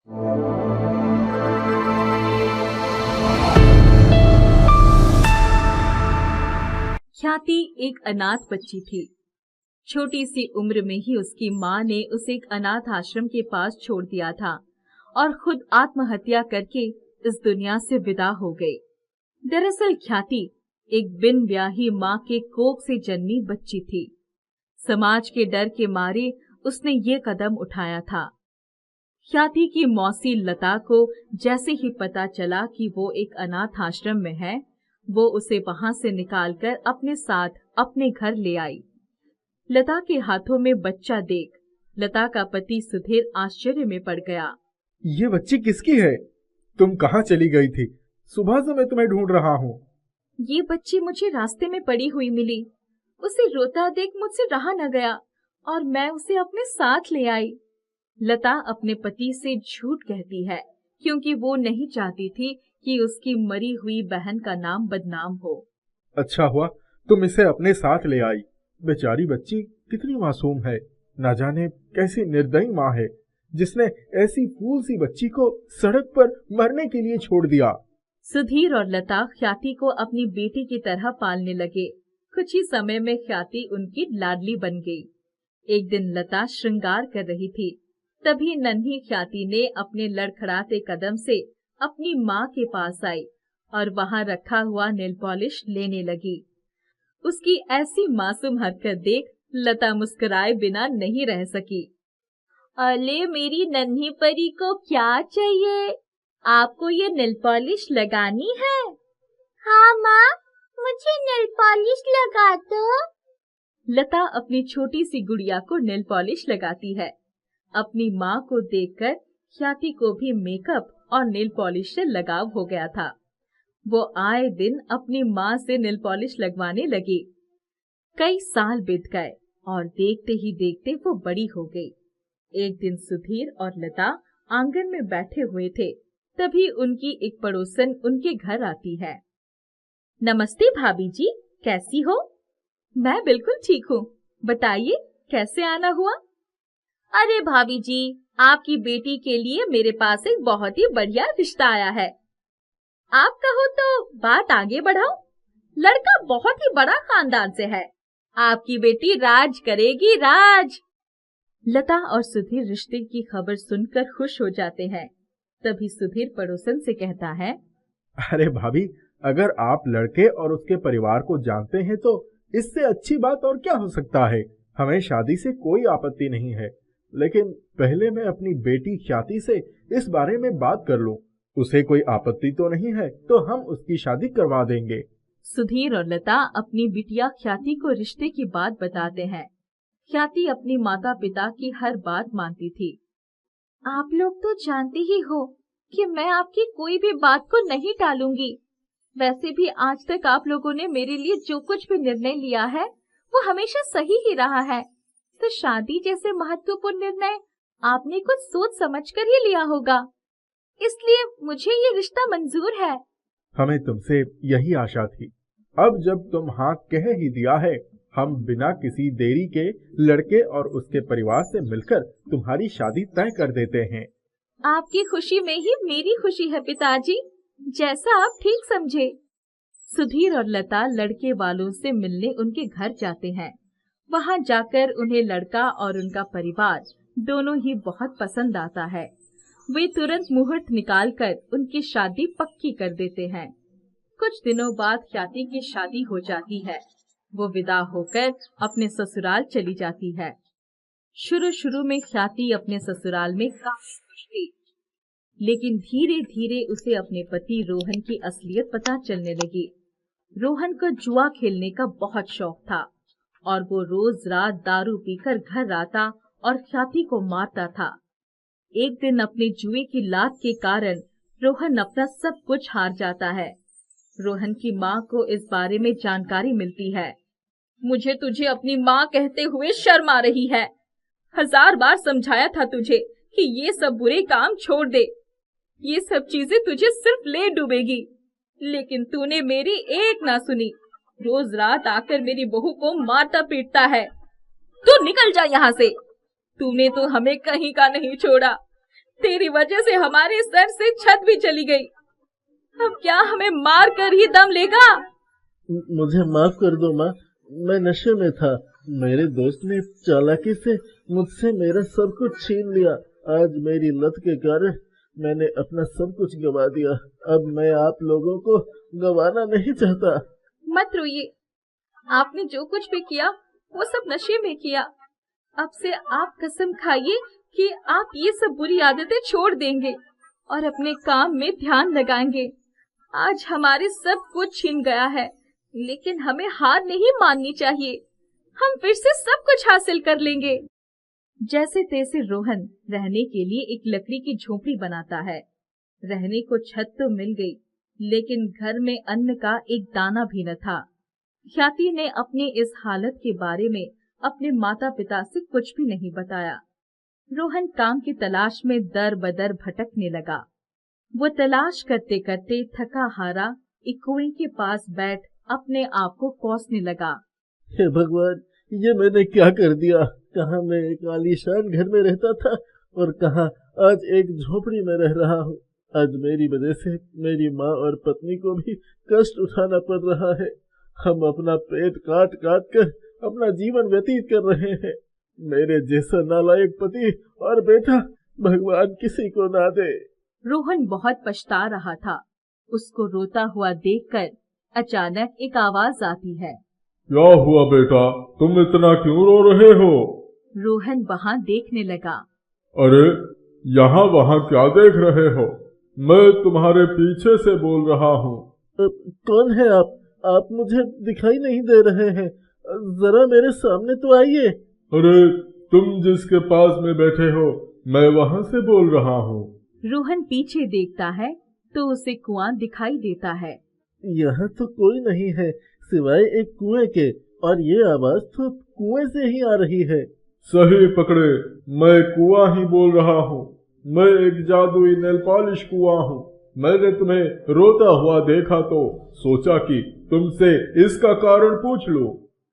ख्याति एक अनाथ बच्ची थी। छोटी सी उम्र में ही उसकी माँ ने उसे एक अनाथ आश्रम के पास छोड़ दिया था और खुद आत्महत्या करके इस दुनिया से विदा हो गई। दरअसल ख्याति एक बिन ब्याही माँ के कोख से जन्मी बच्ची थी। समाज के डर के मारे उसने ये कदम उठाया था। ख्याति की मौसी लता को जैसे ही पता चला कि वो एक अनाथ आश्रम में है, वो उसे वहां से निकालकर अपने साथ अपने घर ले आई। लता के हाथों में बच्चा देख लता का पति सुधीर आश्चर्य में पड़ गया। ये बच्ची किसकी है? तुम कहाँ चली गई थी? सुबह से मैं तुम्हें ढूंढ रहा हूँ। ये बच्ची मुझे रास्ते में पड़ी हुई मिली। उसे रोता देख मुझसे रहा न गया और मैं उसे अपने साथ ले आई। लता अपने पति से झूठ कहती है क्योंकि वो नहीं चाहती थी कि उसकी मरी हुई बहन का नाम बदनाम हो। अच्छा हुआ तुम इसे अपने साथ ले आई। बेचारी बच्ची कितनी मासूम है। ना जाने कैसी निर्दयी माँ है जिसने ऐसी फूल सी बच्ची को सड़क पर मरने के लिए छोड़ दिया। सुधीर और लता ख्याति को अपनी बेटी की तरह पालने लगे। कुछ ही समय में ख्याति उनकी लाडली बन गई। एक दिन लता श्रृंगार कर रही थी, तभी नन्ही ख्याति ने अपने लड़खड़ाते कदम से अपनी माँ के पास आई और वहां रखा हुआ नेल पॉलिश लेने लगी। उसकी ऐसी मासूम हरकत देख लता मुस्कुराए बिना नहीं रह सकी। अले मेरी नन्ही परी को क्या चाहिए? आपको ये नेल पॉलिश लगानी है? हाँ माँ, मुझे नेल पॉलिश लगा दो। लता अपनी छोटी सी गुड़िया को नेल पॉलिश लगाती है। अपनी माँ को देखकर ख्याति को भी मेकअप और नेल पॉलिश से लगाव हो गया था। वो आए दिन अपनी माँ से नेल पॉलिश लगवाने लगी। कई साल बीत गए और देखते ही देखते वो बड़ी हो गई। एक दिन सुधीर और लता आंगन में बैठे हुए थे, तभी उनकी एक पड़ोसन उनके घर आती है। नमस्ते भाभी जी, कैसी हो? मैं बिल्कुल ठीक हूँ, बताइए कैसे आना हुआ? अरे भाभी जी, आपकी बेटी के लिए मेरे पास एक बहुत ही बढ़िया रिश्ता आया है। आप कहो तो बात आगे बढ़ाओ। लड़का बहुत ही बड़ा खानदान से है। आपकी बेटी राज करेगी, राज। लता और सुधीर रिश्ते की खबर सुनकर खुश हो जाते हैं। तभी सुधीर पड़ोसन से कहता है, अरे भाभी, अगर आप लड़के और उसके परिवार को जानते हैं तो इससे अच्छी बात और क्या हो सकता है। हमें शादी से कोई आपत्ति नहीं है, लेकिन पहले मैं अपनी बेटी ख्याति से इस बारे में बात कर लूं। उसे कोई आपत्ति तो नहीं है तो हम उसकी शादी करवा देंगे। सुधीर और लता अपनी बिटिया ख्याति को रिश्ते की बात बताते हैं। ख्याति अपनी माता पिता की हर बात मानती थी। आप लोग तो जानते ही हो कि मैं आपकी कोई भी बात को नहीं टालूंगी। वैसे भी आज तक आप लोगों ने मेरे लिए जो कुछ भी निर्णय लिया है वो हमेशा सही ही रहा है। तो शादी जैसे महत्वपूर्ण निर्णय आपने कुछ सोच समझकर ही लिया होगा, इसलिए मुझे ये रिश्ता मंजूर है। हमें तुमसे यही आशा थी। अब जब तुम हाँ कह ही दिया है, हम बिना किसी देरी के लड़के और उसके परिवार से मिलकर तुम्हारी शादी तय कर देते हैं। आपकी खुशी में ही मेरी खुशी है पिताजी, जैसा आप ठीक समझे। सुधीर और लता लड़के वालों से मिलने उनके घर जाते हैं। वहां जाकर उन्हें लड़का और उनका परिवार दोनों ही बहुत पसंद आता है। वे तुरंत मुहूर्त निकालकर उनकी शादी पक्की कर देते हैं। कुछ दिनों बाद ख्याति की शादी हो जाती है। वो विदा होकर अपने ससुराल चली जाती है। शुरू में ख्याति अपने ससुराल में काफी खुश थी, लेकिन धीरे धीरे उसे अपने पति रोहन की असलियत पता चलने लगी। रोहन को जुआ खेलने का बहुत शौक था और वो रोज रात दारू पीकर घर आता और ख्याति को मारता था। एक दिन अपने जुए की लात के कारण रोहन अपना सब कुछ हार जाता है। रोहन की माँ को इस बारे में जानकारी मिलती है। मुझे तुझे अपनी माँ कहते हुए शर्म आ रही है। 1000 बार समझाया था तुझे कि ये सब बुरे काम छोड़ दे, ये सब चीजें तुझे सिर्फ ले डूबेगी, लेकिन तूने मेरी एक ना सुनी। रोज रात आकर मेरी बहू को मारता पीटता है। तू निकल जा यहाँ से। तूने तो हमें कहीं का नहीं छोड़ा। तेरी वजह से हमारे सर से छत भी चली गई। अब क्या हमें मार कर ही दम लेगा? मुझे माफ कर दो माँ, मैं नशे में था। मेरे दोस्त ने चालाकी से मुझसे मेरा सब कुछ छीन लिया। आज मेरी लत के कारण मैंने अपना सब कुछ गवा दिया। अब मैं आप लोगों को गवाना नहीं चाहता। मत रोइए, आपने जो कुछ भी किया वो सब नशे में किया। अब से आप कसम खाइए कि आप ये सब बुरी आदतें छोड़ देंगे और अपने काम में ध्यान लगाएंगे। आज हमारे सब कुछ छिन गया है, लेकिन हमें हार नहीं माननी चाहिए। हम फिर से सब कुछ हासिल कर लेंगे। जैसे तैसे रोहन रहने के लिए एक लकड़ी की झोपड़ी बनाता है। रहने को छत तो मिल गई, लेकिन घर में अन्न का एक दाना भी न था। ख्याति ने अपनी इस हालत के बारे में अपने माता पिता से कुछ भी नहीं बताया। रोहन काम की तलाश में दर बदर भटकने लगा। वो तलाश करते करते थका हारा एक कुएं के पास बैठ अपने आप को कोसने लगा। हे भगवान, ये मैंने क्या कर दिया? कहाँ मैं एक आलीशान घर में रहता था और कहाँ आज एक झोपड़ी में रह रहा हूँ। आज मेरी वजह से मेरी माँ और पत्नी को भी कष्ट उठाना पड़ रहा है। हम अपना पेट काट काट कर अपना जीवन व्यतीत कर रहे हैं। मेरे जैसा नालायक पति और बेटा भगवान किसी को ना दे। रोहन बहुत पछता रहा था। उसको रोता हुआ देखकर अचानक एक आवाज आती है। क्या हुआ बेटा, तुम इतना क्यों रो रहे हो? रोहन वहाँ देखने लगा। अरे यहाँ वहाँ क्या देख रहे हो? मैं तुम्हारे पीछे से बोल रहा हूँ। कौन है आप? आप मुझे दिखाई नहीं दे रहे हैं, जरा मेरे सामने तो आइए। अरे तुम जिसके पास में बैठे हो, मैं वहाँ से बोल रहा हूँ। रोहन पीछे देखता है तो उसे कुआं दिखाई देता है। यहाँ तो कोई नहीं है सिवाय एक कुएं के, और ये आवाज तो कुएं से ही आ रही है। सही पकड़े, मैं कुआं ही बोल रहा हूँ। मैं एक जादुई नेल पॉलिश कुआं हूँ। मैंने तुम्हें रोता हुआ देखा तो सोचा कि तुमसे इसका कारण पूछ लूं।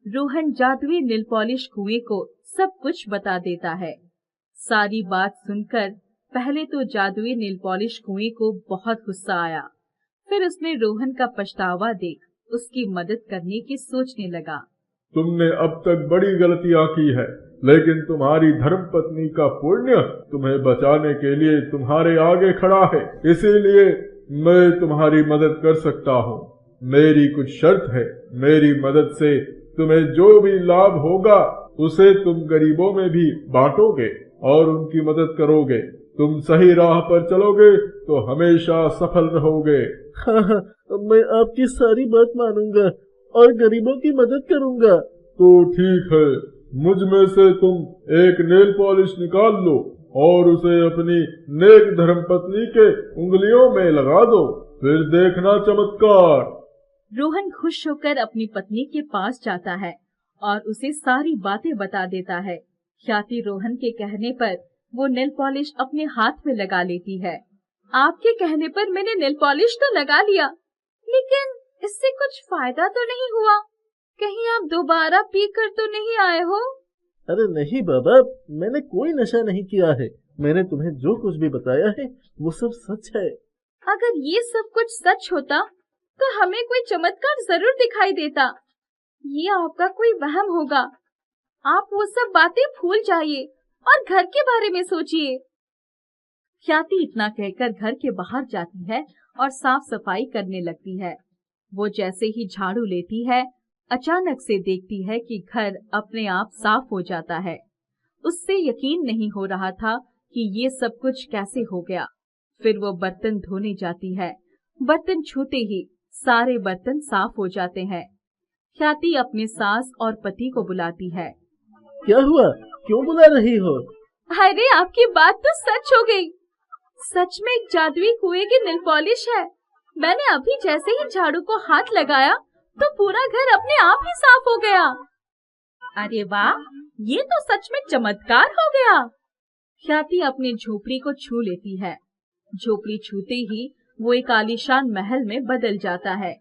रोहन जादुई नेल पॉलिश कुएं को सब कुछ बता देता है। सारी बात सुनकर पहले तो जादुई नेल पॉलिश कुएं को बहुत गुस्सा आया। फिर उसने रोहन का पछतावा देख उसकी मदद करने की सोचने लगा। तुमने अब तक बड़ी गलतियां की है, लेकिन तुम्हारी धर्मपत्नी का पुण्य तुम्हें बचाने के लिए तुम्हारे आगे खड़ा है। इसीलिए मैं तुम्हारी मदद कर सकता हूँ। मेरी कुछ शर्त है। मेरी मदद से तुम्हें जो भी लाभ होगा उसे तुम गरीबों में भी बांटोगे और उनकी मदद करोगे। तुम सही राह पर चलोगे तो हमेशा सफल रहोगे। हाँ, मैं आपकी सारी बात मानूंगा और गरीबों की मदद करूंगा। तो ठीक है, मुझ में से तुम एक नेल पॉलिश निकाल लो और उसे अपनी नेक धर्मपत्नी के उंगलियों में लगा दो, फिर देखना चमत्कार। रोहन खुश होकर अपनी पत्नी के पास जाता है और उसे सारी बातें बता देता है। ख्याति रोहन के कहने पर वो नेल पॉलिश अपने हाथ में लगा लेती है। आपके कहने पर मैंने नेल पॉलिश तो लगा लिया, लेकिन इससे कुछ फायदा तो नहीं हुआ। कहीं आप दोबारा पी कर तो नहीं आए हो? अरे नहीं बाबा, मैंने कोई नशा नहीं किया है। मैंने तुम्हें जो कुछ भी बताया है वो सब सच है। अगर ये सब कुछ सच होता तो हमें कोई चमत्कार जरूर दिखाई देता। ये आपका कोई वहम होगा। आप वो सब बातें भूल जाइए और घर के बारे में सोचिए। ख्याति इतना कहकर घर के बाहर जाती है और साफ सफाई करने लगती है। वो जैसे ही झाड़ू लेती है, अचानक से देखती है कि घर अपने आप साफ हो जाता है। उससे यकीन नहीं हो रहा था कि ये सब कुछ कैसे हो गया। फिर वो बर्तन धोने जाती है। बर्तन छूते ही सारे बर्तन साफ हो जाते हैं। ख्याति अपने सास और पति को बुलाती है। क्या हुआ? क्यों बुला रही हो? अरे आपकी बात तो सच हो गई। सच में एक जादुई कुएं की नेल पॉलिश है। मैंने अभी जैसे ही झाड़ू को हाथ लगाया तो पूरा घर अपने आप ही साफ हो गया। अरे वाह, ये तो सच में चमत्कार हो गया। ख्याति अपनी झोपड़ी को छू लेती है। झोपड़ी छूते ही वो एक आलीशान महल में बदल जाता है।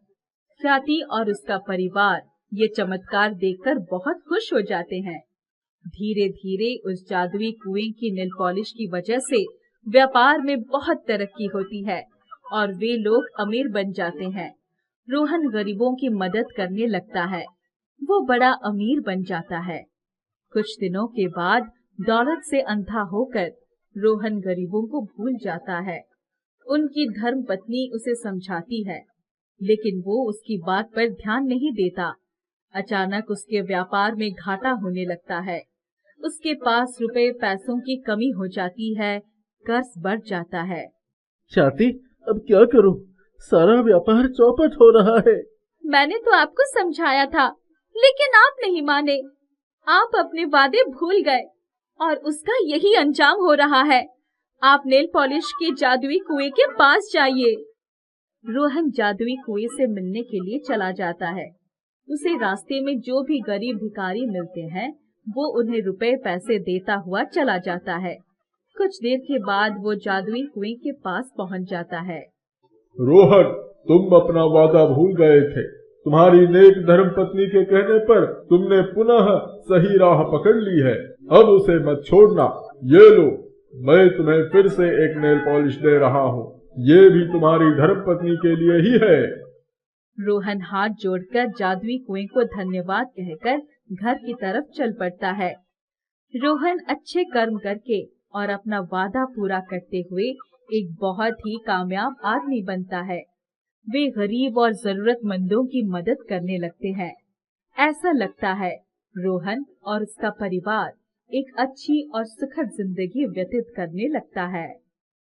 ख्याति और उसका परिवार ये चमत्कार देखकर बहुत खुश हो जाते हैं। धीरे धीरे उस जादुई कुएं की नेल पॉलिश की वजह से व्यापार में बहुत तरक्की होती है और वे लोग अमीर बन जाते हैं। रोहन गरीबों की मदद करने लगता है। वो बड़ा अमीर बन जाता है। कुछ दिनों के बाद दौलत से अंधा होकर रोहन गरीबों को भूल जाता है। उनकी धर्मपत्नी उसे समझाती है, लेकिन वो उसकी बात पर ध्यान नहीं देता। अचानक उसके व्यापार में घाटा होने लगता है। उसके पास रुपए पैसों की कमी हो जाती है, कर्ज बढ़ जाता है। शादी, अब क्या करूं? सारा व्यापार चौपट हो रहा है। मैंने तो आपको समझाया था, लेकिन आप नहीं माने। आप अपने वादे भूल गए और उसका यही अंजाम हो रहा है। आप नेल पॉलिश के जादुई कुएं के पास जाइए। रोहन जादुई कुएं से मिलने के लिए चला जाता है। उसे रास्ते में जो भी गरीब भिखारी मिलते हैं, वो उन्हें रुपए पैसे देता हुआ चला जाता है। कुछ देर के बाद वो जादुई कुएं के पास पहुंच जाता है। रोहन, तुम अपना वादा भूल गए थे। तुम्हारी नेक धर्म पत्नी के कहने पर तुमने पुनः सही राह पकड़ ली है। अब उसे मत छोड़ना। ये लो, मैं तुम्हें फिर से एक नेल पॉलिश दे रहा हूँ। ये भी तुम्हारी धर्म पत्नी के लिए ही है। रोहन हाथ जोड़कर जादुई कुएं को धन्यवाद कहकर घर की तरफ चल पड़ता है। रोहन अच्छे कर्म करके और अपना वादा पूरा करते हुए एक बहुत ही कामयाब आदमी बनता है। वे गरीब और जरूरतमंदों की मदद करने लगते हैं। ऐसा लगता है रोहन और उसका परिवार एक अच्छी और सुखद जिंदगी व्यतीत करने लगता है।